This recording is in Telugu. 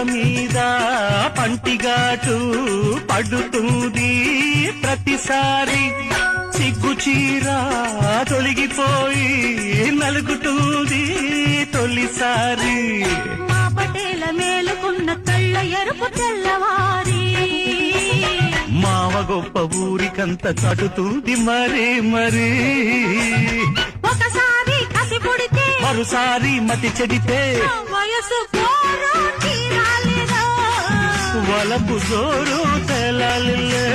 మీద పంటిగాటు పడుతుంది ప్రతిసారి సిగ్గు చీర తొలగిపోయి నలుగుతుంది తొలిసారి మా పటేల మేలుకున్న కళ్ళ ఎరుపు తెల్లవారి మావ గొప్ప ఊరికంత కటుతుంది మరే మరీ ఒకసారి కసి పుడితే మరోసారి మతి చెడితే వయసు తీరాలిరా వలపు జోరు తెలాలిలే